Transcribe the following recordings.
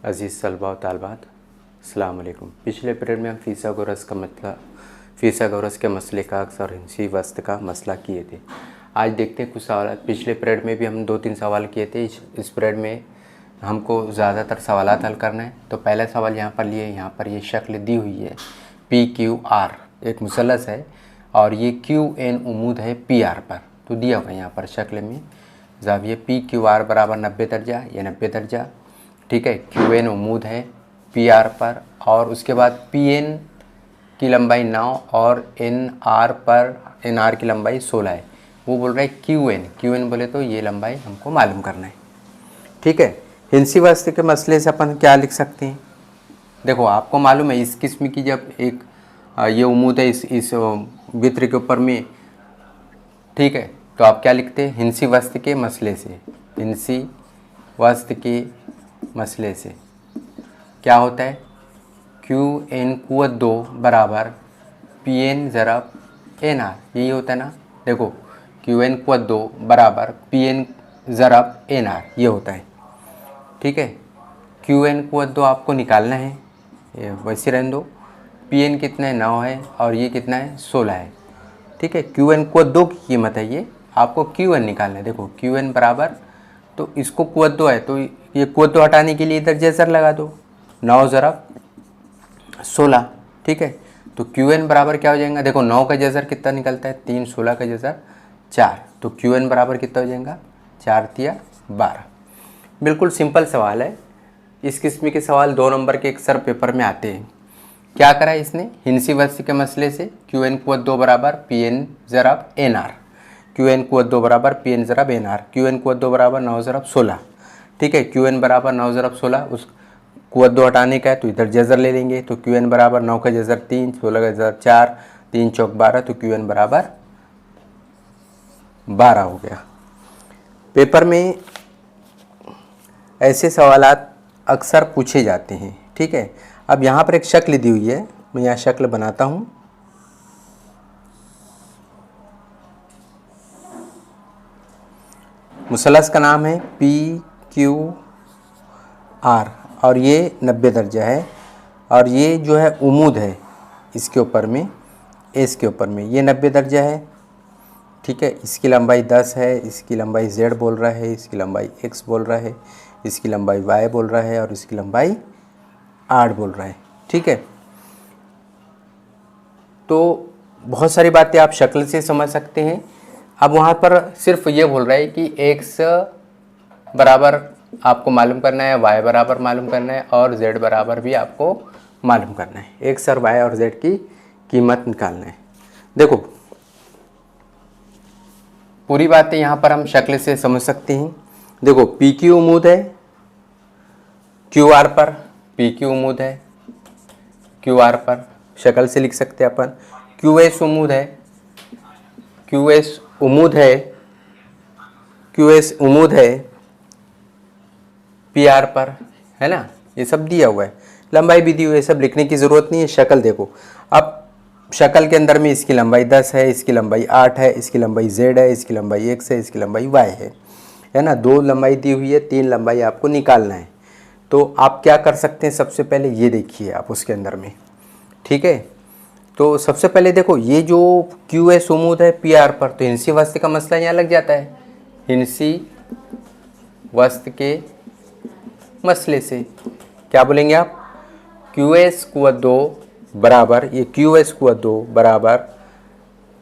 अज़ीज़ तलबा व तालिबात, अस्सलाम वालेकुम। पिछले पीरियड में हम फिसागोरस के मसले का अक्सर हिंसी वस्त का मसला किए थे। आज देखते हैं कुछ सवाल। पिछले पीरियड में भी हम 2-3 सवाल किए थे। इस पीरियड में हमको ज़्यादातर सवालात हल करना है। तो पहला सवाल यहाँ पर लिए, यहाँ पर ये शक्ल दी हुई है PQR, एक मुसलस है और ये QN उम्मीद है PR पर। तो दिया हुआ है यहाँ पर शक्ल में ज़ाविया PQR बराबर 90 दर्जा या 90 दर्जा, ठीक है। QN उम्मीद है PR पर और उसके बाद PN की लंबाई 9 और NR की लंबाई 16 है। वो बोल रहा है QN बोले तो ये लंबाई हमको मालूम करना है, ठीक है। हिंसी वस्तु के मसले से अपन क्या लिख सकते हैं? देखो आपको मालूम है इस किस्म की जब एक ये उम्मीद है इस वित्र के ऊपर में, ठीक है, तो आप क्या लिखते हैं? हिंसी वस्तु के मसले से, हिंसी वस्तु के मसले से क्या होता है? QN कुव्वत 2 बराबर PN ज़रब NR, यही होता है ना। देखो QN कुव्वत 2 बराबर PN ज़रब NR, ये होता है, ठीक है। QN कुव्वत 2 आपको निकालना है, ये वैसे रहने दो। PN कितना है? 9 है और ये कितना है? 16 है, ठीक है। QN कुव्वत 2 की कीमत है ये, आपको QN निकालना है। देखो QN बराबर, तो इसको कुव्वत 2 है तो ये कुव्वत 2 हटाने के लिए इधर जज़र लगा दो, 9 ज़रब 16, ठीक है। तो QN बराबर क्या हो जाएगा? देखो 9 का जज़र कितना निकलता है? 3, 16 का जज़र 4, तो QN बराबर कितना हो जाएगा? 4 तिया 12। बिल्कुल सिंपल सवाल है। इस किस्म के सवाल 2 नंबर के अक्सर पेपर में आते हैं। क्या करा है इसने? हिंसी वस्तु के मसले से QN कुव्वत 2 बराबर PN ज़रब NR, QN कुव्वत 2 बराबर PN ज़रब NR, QN कुव्वत 2 बराबर 9 ज़रब 16, ठीक है। QN बराबर 9 ज़रब 16, उस कुव्वत 2 हटाने का है तो इधर जज़र ले लेंगे। तो QN बराबर 9 का जज़र 3, 16 का जज़र 4, 3 चौक 12, तो QN बराबर 12 हो गया। पेपर में ऐसे सवालात अक्सर पूछे जाते हैं, ठीक है। अब यहाँ पर एक शक्ल दी हुई है, मैं यहाँ शक्ल बनाता हूँ। मुसलस का नाम है PQR और ये 90 दर्जा है और ये जो है उम्मीद है इसके ऊपर में, एस के ऊपर में, ये 90 दर्जा है, ठीक है। इसकी लंबाई 10 है, इसकी लंबाई Z बोल रहा है, इसकी लंबाई X बोल रहा है, इसकी लंबाई Y बोल रहा है और इसकी लंबाई 8 बोल रहा है, ठीक है। तो बहुत सारी बातें आप शक्ल से समझ सकते हैं। अब वहाँ पर सिर्फ ये बोल रहा है कि X बराबर आपको मालूम करना है, Y बराबर मालूम करना है और Z बराबर भी आपको मालूम करना है। X और Y और Z की कीमत निकालना है। देखो पूरी बातें यहाँ पर हम शक्ल से समझ सकते हैं। देखो PQ उम्मीद है QR पर, PQ उम्मीद है QR पर, शक्ल से लिख सकते हैं अपन। QS उम्मीद है, QS उम्मीद है, QS उम्मीद है PR पर, है ना। ये सब दिया हुआ है, लंबाई भी दी हुई है, सब लिखने की ज़रूरत नहीं है। शक्ल देखो, अब शक्ल के अंदर में इसकी लंबाई 10 है, इसकी लंबाई 8 है, इसकी लंबाई Z है, इसकी लंबाई X है, इसकी लंबाई Y है ना। 2 लंबाई दी हुई है, 3 लंबाई आपको निकालना है। तो आप क्या कर सकते हैं? सबसे पहले ये देखिए आप उसके अंदर में, ठीक है। तो सबसे पहले देखो ये जो QS उम्मीद है PR पर, तो हिंसी वस्तु का मसला यहाँ लग जाता है। हिंसी वस्तु के मसले से क्या बोलेंगे आप? QS कुव्वत 2 बराबर, ये QS कुव्वत 2 बराबर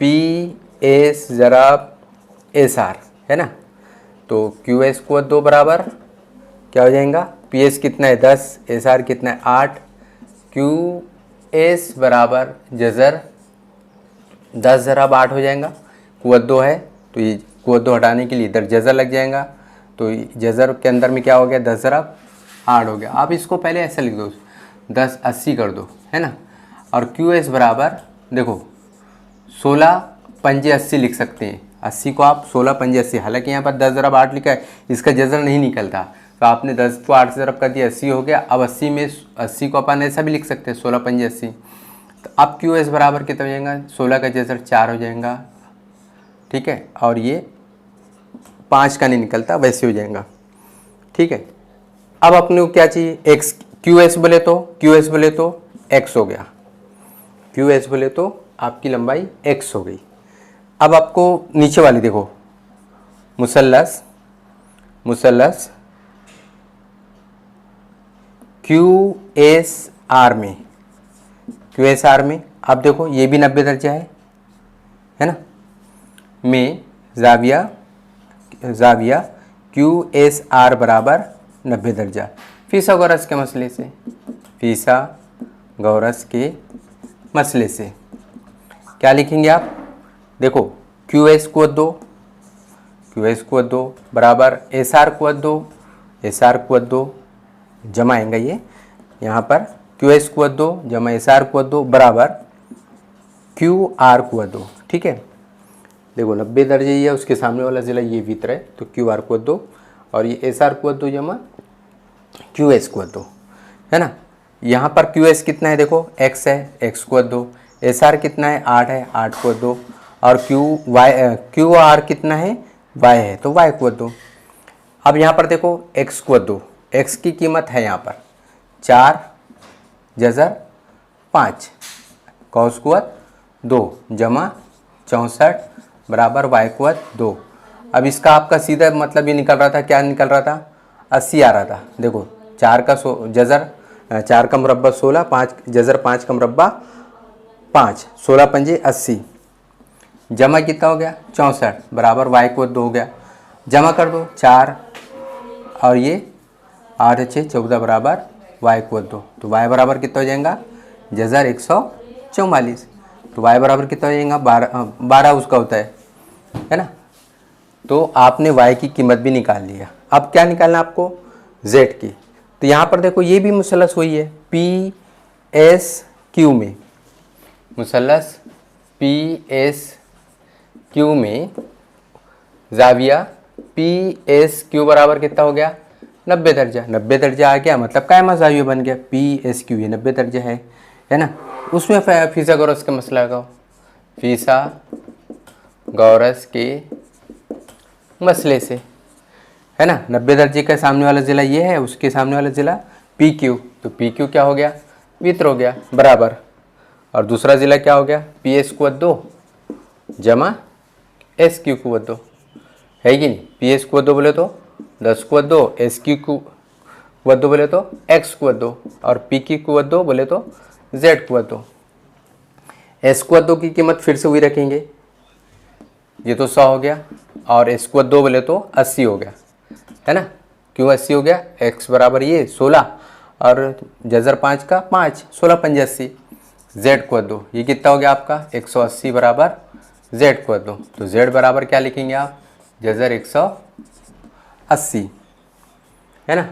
PS ज़रब SR, है ना। तो QS कुव्वत 2 बराबर क्या हो जाएगा? PS कितना है? 10, SR कितना है? 8, QS बराबर जज़र 10 ज़रब 8 हो जाएगा। कुव्वत 2 है तो ये कुव्वत 2 हटाने के लिए इधर जज़र लग जाएगा, तो जज़र के अंदर में क्या हो गया? 10 ज़रब 8 हो गया। आप इसको पहले ऐसा लिख दो, 10 80 कर दो, है ना। और QS बराबर देखो 16 पंजे 80 लिख सकते हैं। 80 को आप 16 पंजे 80, हालांकि यहाँ पर 10 ज़रब 8 लिखा है, इसका जज़र नहीं निकलता, तो आपने 10 को 8 से ज़रब कर दिया, 80 हो गया। अब 80 में 80 को अपन ऐसा भी लिख सकते हैं, 16 पंजे 80। तो अब QS बराबर कितना हो जाएगा? 16 का जज़र 4 हो जाएगा, ठीक है। और ये 5 का नहीं निकलता, वैसे हो जाएगा, ठीक है। अब अपने को क्या चाहिए, एक्स, क्यू एस बोले तो एक्स हो गया, क्यू एस बोले तो आपकी लंबाई एक्स हो गई। अब आपको नीचे वाली देखो, मुसल्लस क्यू एस आर में आप देखो ये भी 90 दर्जा है ना, में जाविया क्यू एस आर बराबर 90 दर्जा। फिसागोरस के मसले से क्या लिखेंगे आप, देखो क्यू एस कुवत दो बराबर एस आर कुवत दो जमा आएगा ये यहाँ पर, क्यू एस कुवत दो जमा एस आर कुवत दो बराबर क्यू आर कुवत दो। ठीक है, देखो 90 दर्जे ये है, उसके सामने वाला जिला ये वित्र है, तो क्यू आर कुवत दो और ये एस आर कुवत दो जमा क्यू एस कुवत दो, है ना। यहाँ पर क्यू एस कितना है, देखो एक्स है, एक्स कुवत दो, एस आर कितना है 8 है, 8 कुवत दो, और क्यू आर कितना है वाई है, तो वाई कुवत दो। अब यहाँ पर देखो एक्स कुवत दो, एक्स की कीमत है यहाँ पर 4 जज़र 5 कॉस कुवत 2 जमा 64 बराबर वाई कुवत 2। अब इसका आपका सीधा मतलब ये निकल रहा था, क्या निकल रहा था, 80 आ रहा था। देखो 4 का जज़र 4 का मुरब्बा 16, 5 जज़र 5 का मुरब्बा 5, 16 पंजे 80, जमा कितना हो गया 64 बराबर वाई कुवत 2 हो गया। जमा कर दो 4 और ये 8 6 14 बराबर वाई कुवत 2, तो वाई बराबर कितना हो जाएगा जज़र 144, तो वाई बराबर कितना हो जाएगा 12 उसका होता है ना। तो आपने y की कीमत भी निकाल लिया। अब क्या निकालना आपको, z की। तो यहाँ पर देखो ये भी मुसल्लस हुई है पी एस क्यू में, मुसल्लस पी एस क्यू में जाविया पी एस क्यू बराबर कितना हो गया 90 दर्जा। 90 दर्जा आ गया मतलब कायमा जाविया बन गया, पी एस क्यू ये 90 दर्जा है ना। उसमें फिसागोरस का मसला लगाओ, फिसागोरस के मसले से, है ना। 90 दर्जे का सामने वाला ज़िला ये है, उसके सामने वाला ज़िला पी क्यू, तो पी क्यू क्या हो गया वित्र हो गया बराबर, और दूसरा ज़िला क्या हो गया पी एस कुवत 2 जमा एस क्यू कुवत 2, है कि नहीं। पी एस कुवत 2 बोले तो 10 कुवत 2, एस क्यू कुवत 2 बोले तो एक्स कुवत 2, और पी क्यू कुवत 2 बोले तो जेड कुवत 2। एस कुवत 2 की कीमत फिर से वही रखेंगे, ये तो 100 हो गया, और एस कुवत 2 बोले तो 80 हो गया, है ना। क्यों 80 हो गया, एक्स बराबर ये 16 और जज़र 5 का 5, 16 पंजे 80, जेड कुवत 2 ये कितना हो गया आपका 180 बराबर जेड कुवत 2। तो जेड बराबर क्या लिखेंगे आप जज़र 180, है ना।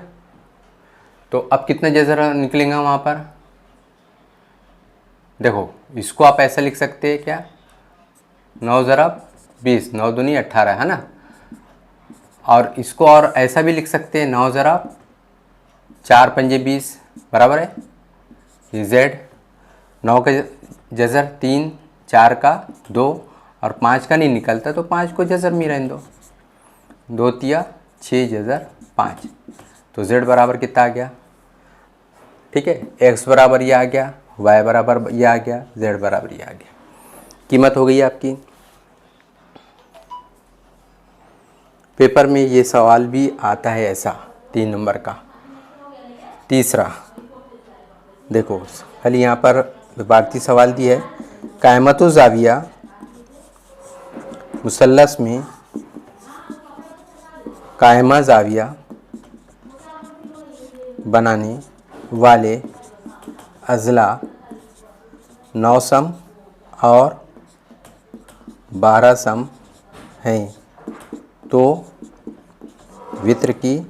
तो अब कितना जज़र निकलेगा वहाँ पर, देखो इसको आप ऐसा लिख सकते हैं क्या, 9 ज़रब 20, 9 दूनी 18, है ना। और इसको और ऐसा भी लिख सकते हैं 9 ज़रब 4 पंजे 20 बराबर है ये जेड, 9 का जज़र 3, 4 का 2 और 5 का नहीं निकलता, तो 5 को जज़र में रहने दो, 2 तिया 6 जज़र 5, तो जेड बराबर कितना आ गया, ठीक है। एक्स बराबर ये आ गया, वाई बराबर ये आ गया, जेड बराबर ये आ गया। कीमत हो गई आपकी। पेपर में ये सवाल भी आता है ऐसा 3 नंबर का। तीसरा देखो खाली यहाँ पर भारतीय सवाल दी है, कायमतु जाविया मुसल्लस में कायमा जाविया बनाने वाले अज़ला 9 सम और 12 सम हैं, तो वित्र की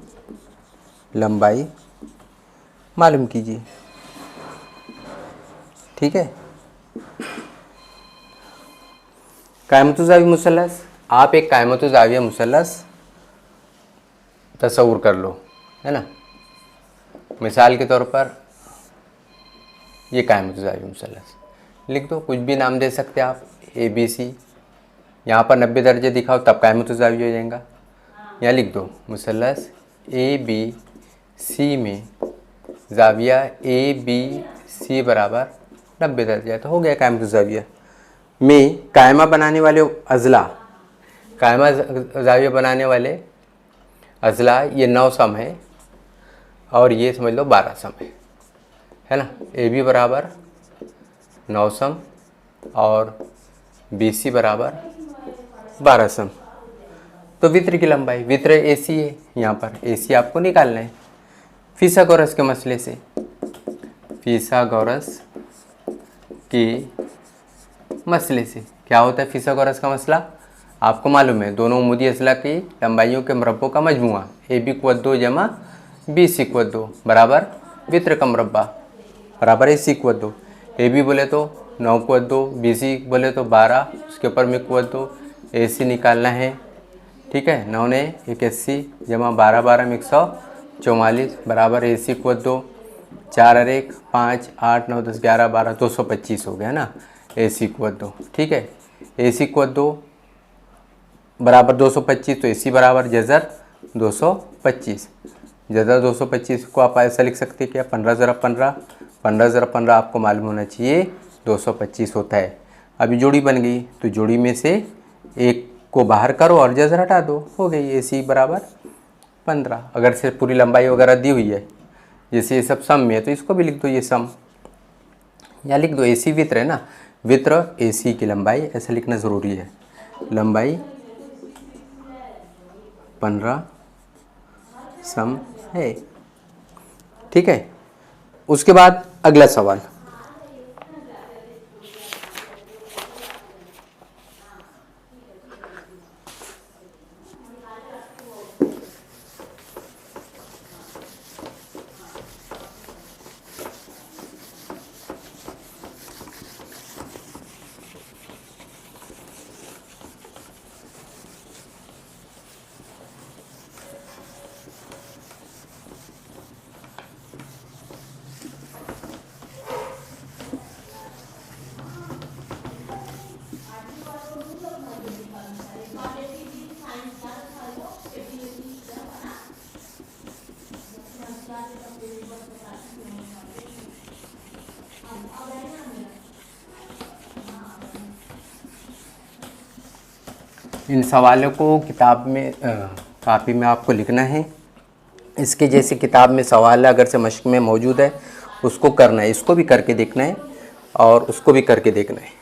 लंबाई मालूम कीजिए। ठीक है, कायमतु जाविया मुसल्लस, आप एक कायमतु जाविया मुसल्लस तस्वुर कर लो, है ना। मिसाल के तौर पर ये कायमतु जाविया मुसल्लस लिख दो, कुछ भी नाम दे सकते हैं आप, ए बी सी। यहाँ पर 90 दर्जे दिखाओ तब कायमतु जाविया हो जाएगा। यहाँ लिख दो मुसल्लस ए बी सी में जाविया ए बी सी बराबर 90 दर्जा है। तो हो गया कायम जाविया में कायमा बनाने वाले अजला, कायमा जाविया बनाने वाले अजला ये 9 सम है और ये समझ लो 12 सम है ना। ए बी बराबर 9 सम और बी सी बराबर 12 सम। तो वित्र की लंबाई, वित्र ए सी है, यहाँ पर ए सी आपको निकालना है फिसागोरस के मसले से। फिसागोरस के मसले से क्या होता है फिसागोरस का मसला, आपको मालूम है दोनों उम्मूदी अजला की लंबाइयों के मरब्बों का मजमुआ ए बी = 2 जमा बी सी = 2 बराबर वित्र का मरब्बा बराबर ए सी = 2। ए बी बोले तो 9 = 2, बी सी बोले तो 12, उसके ऊपर में = 2, ए सी निकालना है। ठीक है, 9 ने 81 जमा 12 12 में 144 बराबर ए सी = 2, 4 और 1 5 8 9 10 11 12 225 हो गया ना ए सी = 2। ठीक है, ए सी = 2 बराबर 225, तो ए सी बराबर जज़र 225। जज़र 225 को आप ऐसा लिख सकते हैं क्या 15 ज़रा 15, 15 ज़रा 15 आपको मालूम होना चाहिए 225 होता है। अभी जोड़ी बन गई तो जोड़ी में से एक को बाहर करो और जज़र हटा दो, हो गई ए सी बराबर 15। अगर से पूरी लंबाई वगैरह दी हुई है जैसे ये सब सम में है तो इसको भी लिख दो ये सम, या लिख दो ए सी वित्र है ना, वित्र ए सी की लंबाई ऐसा लिखना ज़रूरी है, लंबाई 15 सम है। ठीक है, उसके बाद अगला सवाल, इन सवालों को किताब में कापी में आपको लिखना है। इसके जैसे किताब में सवाल अगर से मश्क में मौजूद है उसको करना है, इसको भी करके देखना है और उसको भी करके देखना है।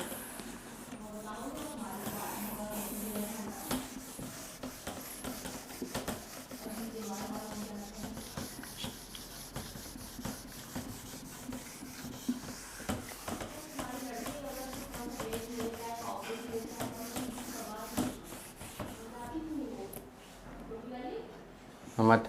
मत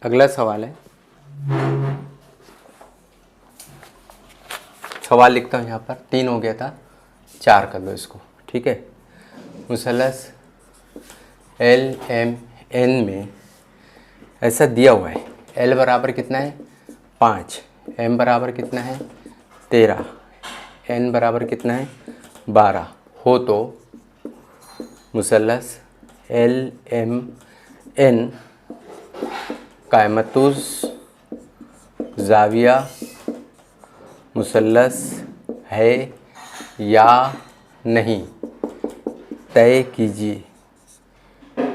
अगला सवाल है, सवाल लिखता हूँ यहाँ पर, 3 हो गया था 4 कर लो इसको। ठीक है, मुसलस एल एम एन में ऐसा दिया हुआ है, एल बराबर कितना है 5, एम बराबर कितना है 13, एन बराबर कितना है 12 हो तो मुसलस एल एम एन कायमतुज़ ज़ाविया मुसल्लस है या नहीं तय कीजिए।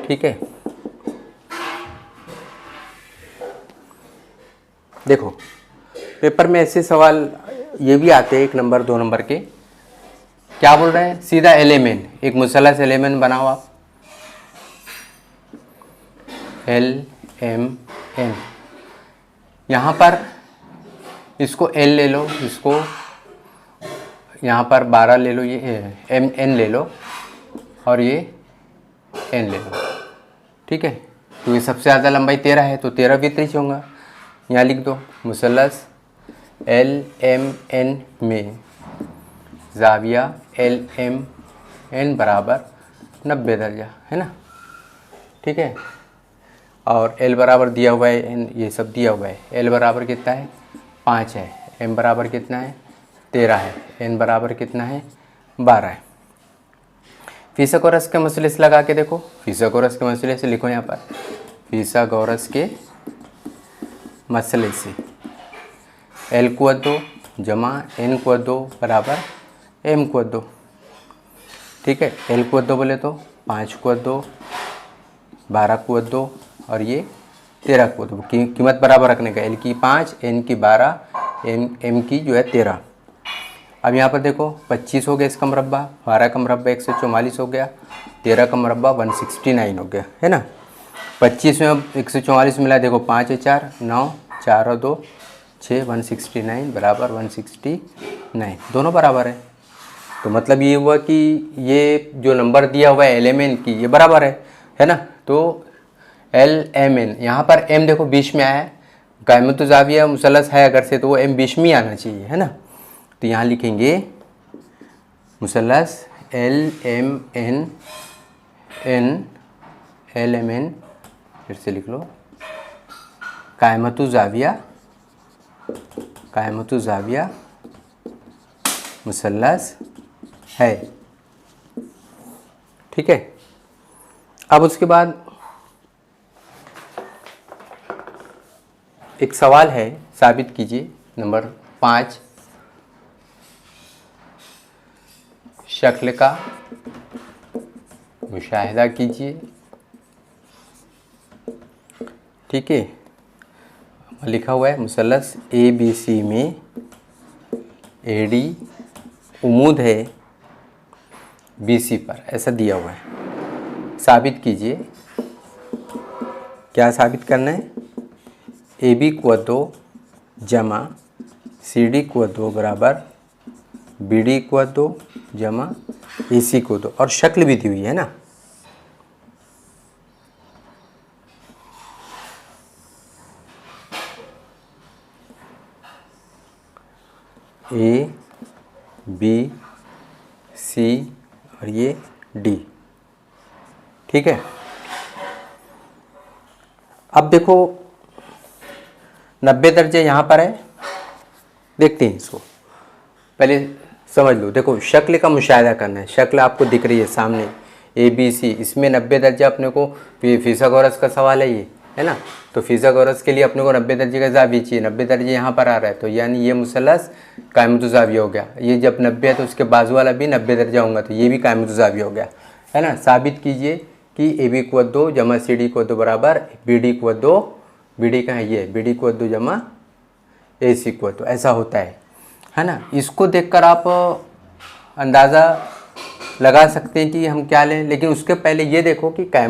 ठीक है, देखो पेपर में ऐसे सवाल ये भी आते हैं 1 नंबर 2 नंबर के। क्या बोल रहे हैं, सीधा एलिमेंट, एक मुसल्लस एलिमेंट बनाओ आप, एल एम एन, यहाँ पर इसको एल ले लो, इसको यहाँ पर 12 ले लो, ये एम एन ले लो और ये एन ले लो। ठीक है, तो ये सबसे ज़्यादा लंबाई 13 है तो 13 वितरित होगा। यहाँ लिख दो मुसल्लस एल एम एन में ज़ाविया एल एम एन बराबर 90 दर्जा है ना। ठीक है, और एल बराबर दिया हुआ है, एन ये सब दिया हुआ है। एल बराबर कितना है 5 है, एम बराबर कितना है 13 है, एन बराबर कितना है 12 है। फिथागोरस के मसले से लगा के देखो, फिथागोरस के मसले से लिखो यहाँ पर, फिथागोरस के मसले से एल को 2 जमा एन को 2 बराबर एम को 2। ठीक है, एल को 2 बोले तो 5 को 2, 12 को 2 और ये 13 को 2। कीमत बराबर रखने का, एल की 5 एन की 12 एम की जो है 13। अब यहाँ पर देखो 25 हो गया इसका मुरब्बा, 12 का मुरब्बा 144 हो गया, 13 का मुरब्बा 169 हो गया, है ना। 25 में अब 144 मिला, देखो 5 है 4 9, 4 और 2 6, 169 बराबर 169, दोनों बराबर है। तो मतलब ये हुआ कि ये जो नंबर दिया हुआ है एल एम एन की ये बराबर है ना। तो एल एम एन, यहाँ पर एम देखो बीच में आया है, कायमत ज़ाविया मुसलस है अगर से, तो वो एम बीच में आना चाहिए, है ना। तो यहाँ लिखेंगे मुसलस L M N N, L M N फिर से लिख लो, कायमत ज़ाविया मुसलस है। ठीक है, अब उसके बाद एक सवाल है, साबित कीजिए नंबर 5, शक्ल का मुशाहिदा कीजिए। ठीक है, लिखा हुआ है मुसलस ए बी सी में ए डी उम्मीद है बी सी पर, ऐसा दिया हुआ है। साबित कीजिए, क्या साबित करना है, ए बी को 2 जमा सी डी को 2 बराबर बी डी को 2 जमा ए सी को 2, और शक्ल भी दी हुई है ना। ए बी सी और ये डी। ठीक है, अब देखो 90 दर्जे यहाँ पर है, देखते हैं इसको, पहले समझ लो। देखो शक्ल का मुशाहिदा करना है, शक्ल आपको दिख रही है सामने ए बी सी, इसमें 90 दर्जे अपने को, फिथागोरस का सवाल है ये, है ना। तो फिथागोरस के लिए अपने को 90 दर्जे का ज़ाविया चाहिए, 90 दर्जे यहाँ पर आ रहा है, तो यानी ये मुसलस कायमत ज़ाविया हो गया। ये जब 90 है तो उसके बाजू वाला भी 90 दर्जा होगा, तो ये भी कायमत ज़ाविया हो गया, है ना। साबित कीजिए कि ए बी को 2 जमा सी डी को 2 बराबर बी डी को 2, बी डी का है ये, बी डी को 2 जमा ए सी को 2, ऐसा होता है ना। इसको देखकर आप अंदाज़ा लगा सकते हैं कि हम क्या लें, लेकिन उसके पहले ये देखो कि कायमत